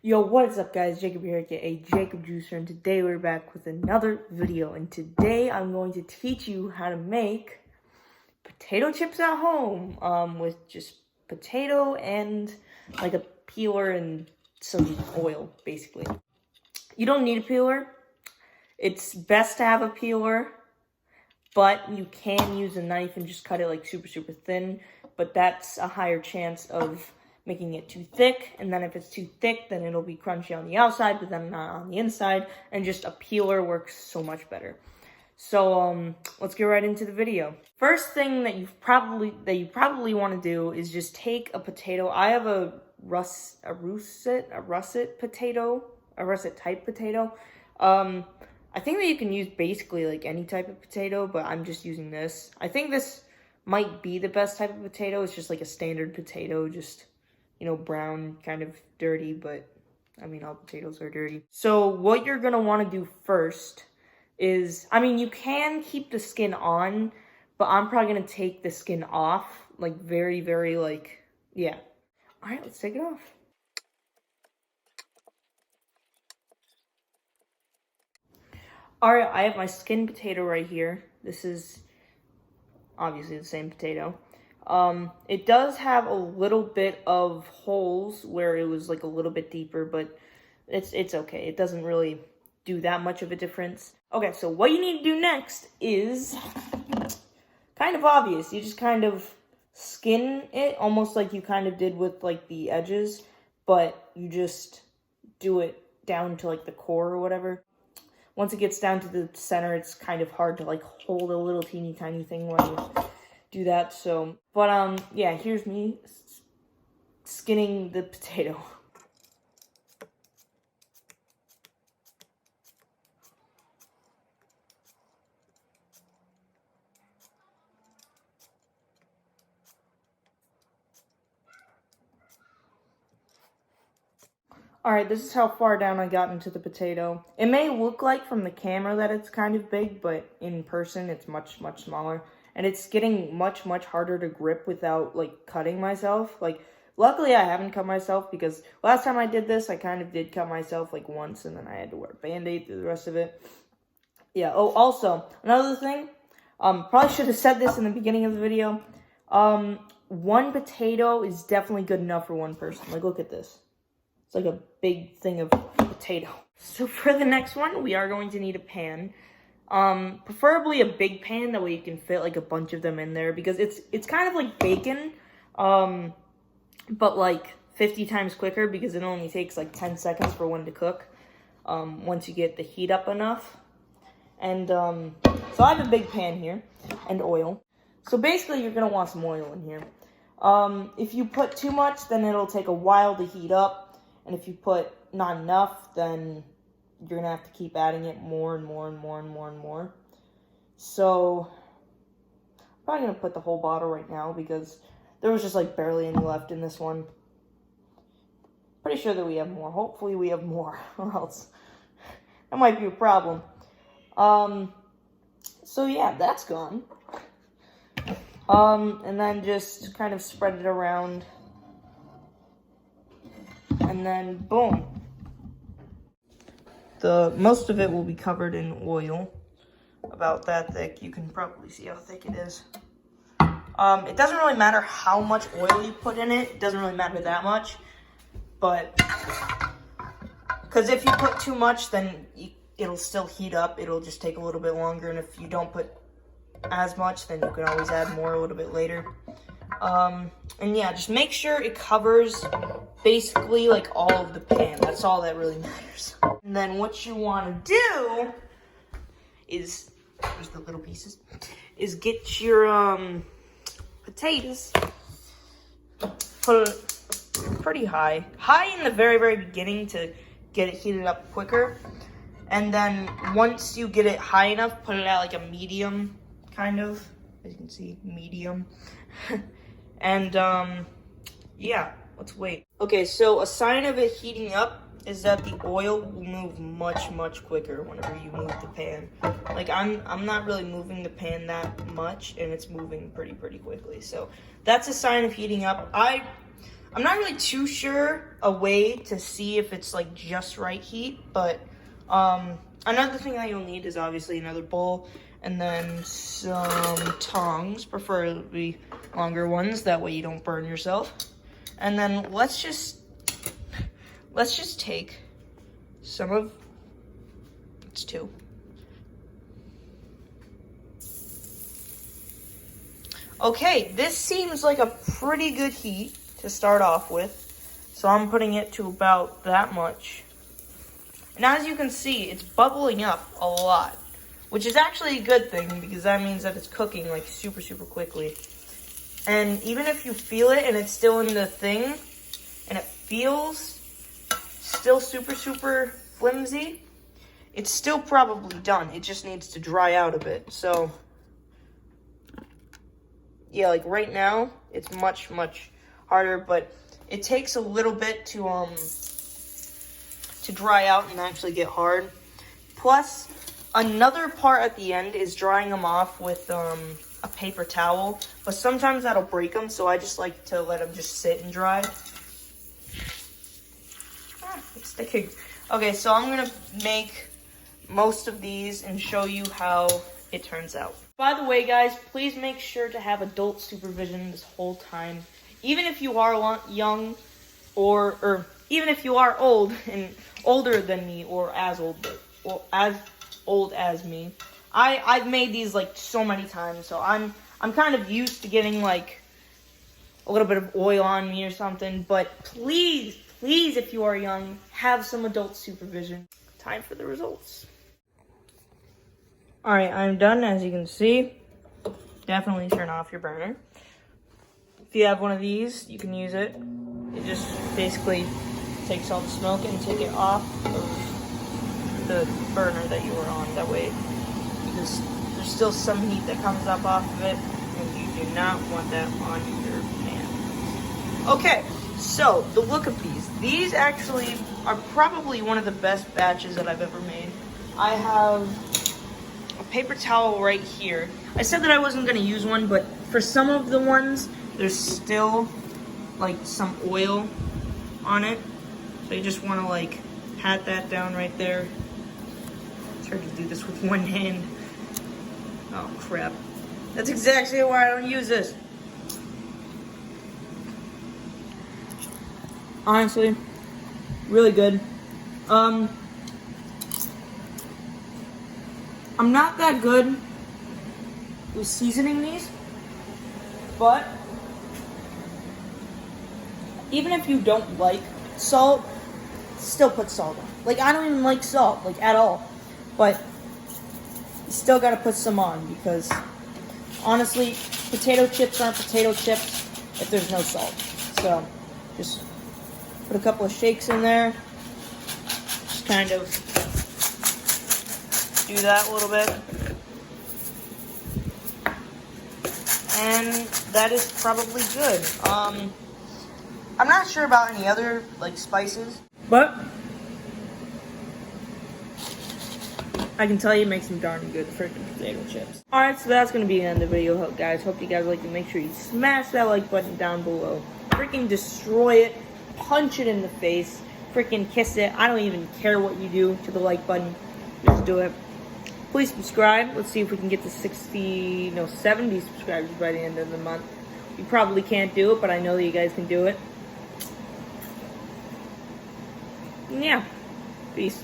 Yo, what is up guys, Jacob here, aka Jacob Juicer, and today we're back with another video, and today I'm going to teach you how to make potato chips at home, with just potato and like a peeler and some oil, basically. You don't need a peeler. It's best to have a peeler, but you can use a knife and just cut it like super thin, but that's a higher chance of making it too thick, and then if it's too thick, then it'll be crunchy on the outside, but then not on the inside, and just a peeler works so much better. So, let's get right into the video. First thing that you probably want to do is just take a potato. I have a russet type potato. I think that you can use basically like any type of potato, but I'm just using this. I think this might be the best type of potato. It's just like a standard potato, just, you know, brown, kind of dirty, but I mean, all potatoes are dirty. So what you're gonna wanna do first is, I mean, you can keep the skin on, but I'm probably gonna take the skin off, like very, yeah. All right, let's take it off. All right, I have my skin potato right here. This is obviously the same potato. It does have a little bit of holes where it was like a little bit deeper, but it's okay. It doesn't really do that much of a difference. Okay, so what you need to do next is kind of obvious. You just kind of skin it, almost like you kind of did with like the edges, but you just do it down to like the core or whatever. Once it gets down to the center, it's kind of hard to like hold a little teeny tiny thing while you do that. So, but yeah, here's me skinning the potato. Alright, this is how far down I got into the potato. It may look like from the camera that it's kind of big, but in person it's much smaller. And it's getting much harder to grip without, like, cutting myself. Like, luckily I haven't cut myself, because last time I did this, I kind of did cut myself, like, once, and then I had to wear a Band-Aid through the rest of it. Yeah, oh, also, another thing, probably should have said this in the beginning of the video. One potato is definitely good enough for one person. Like, look at this. It's like a big thing of potato. So for the next one, we are going to need a pan. Preferably a big pan, that way you can fit like a bunch of them in there, because it's kind of like bacon, but like 50 times quicker, because it only takes like 10 seconds for one to cook, once you get the heat up enough. And so I have a big pan here, and oil. So basically you're gonna want some oil in here. If you put too much, then it'll take a while to heat up. And if you put not enough, then you're going to have to keep adding it more and more. So, I'm probably going to put the whole bottle right now, because there was just like barely any left in this one. Pretty sure that we have more. Hopefully we have more, or else that might be a problem. So yeah, that's gone. And then just kind of spread it around. And then, boom. Most of it will be covered in oil, about that thick. You can probably see how thick it is. It doesn't really matter how much oil you put in it. It doesn't really matter that much. But, because if you put too much, then it'll still heat up. It'll just take a little bit longer. And if you don't put as much, then you can always add more a little bit later. And yeah, just make sure it covers basically like all of the pan. That's all that really matters. And then what you want to do is, here's the little pieces, is get your potatoes, put it pretty high in the very beginning to get it heated up quicker. And then once you get it high enough, put it at like a medium, kind of, as you can see, medium. And, yeah, let's wait. Okay, so a sign of it heating up is that the oil will move much quicker whenever you move the pan. Like, I'm not really moving the pan that much, and it's moving pretty quickly. So that's a sign of heating up. I'm not really too sure a way to see if it's like just right heat, but another thing that you'll need is obviously another bowl and then some tongs, preferably longer ones, that way you don't burn yourself. And then let's just take some of, it's 2. Okay, this seems like a pretty good heat to start off with. So I'm putting it to about that much. And as you can see, it's bubbling up a lot, which is actually a good thing because that means that it's cooking like super, super quickly. And even if you feel it and it's still in the thing and it feels still super, super flimsy, it's still probably done. It just needs to dry out a bit. So yeah, like right now, it's much, much harder, but it takes a little bit to dry out and actually get hard. Plus, another part at the end is drying them off with a paper towel, but sometimes that'll break them, so I just like to let them just sit and dry. It's sticking. Okay, so I'm gonna make most of these and show you how it turns out. By the way, guys, please make sure to have adult supervision this whole time. Even if you are young, or even if you are old and older than me, or as old as me. I've made these like so many times, so I'm kind of used to getting like a little bit of oil on me or something. But please, if you are young, have some adult supervision. Time for the results. All right, I'm done. As you can see, definitely turn off your burner. If you have one of these, you can use it. It just basically takes all the smoke and take it off of the burner that you were on. That way, because there's still some heat that comes up off of it, and you do not want that on your pan. Okay, so the look of these actually are probably one of the best batches that I've ever made. I have a paper towel right here. I said that I wasn't going to use one, but for some of the ones, there's still like some oil on it. So you just want to like pat that down right there. It's hard to do this with one hand. Oh crap. That's exactly why I don't use this. Honestly, really good. I'm not that good with seasoning these, but even if you don't like salt, still put salt on. Like, I don't even like salt, like, at all. But you still gotta put some on because, honestly, potato chips aren't potato chips if there's no salt. So, just put a couple of shakes in there. Just kind of do that a little bit. And that is probably good. I'm not sure about any other, like, spices, but I can tell you it makes some darn good freaking potato chips. Alright, so that's going to be the end of the video, guys. Hope you guys like it. Make sure you smash that like button down below. Freaking destroy it. Punch it in the face. Freaking kiss it. I don't even care what you do to the like button. Just do it. Please subscribe. Let's see if we can get to 70 subscribers by the end of the month. You probably can't do it, but I know that you guys can do it. Yeah. Peace.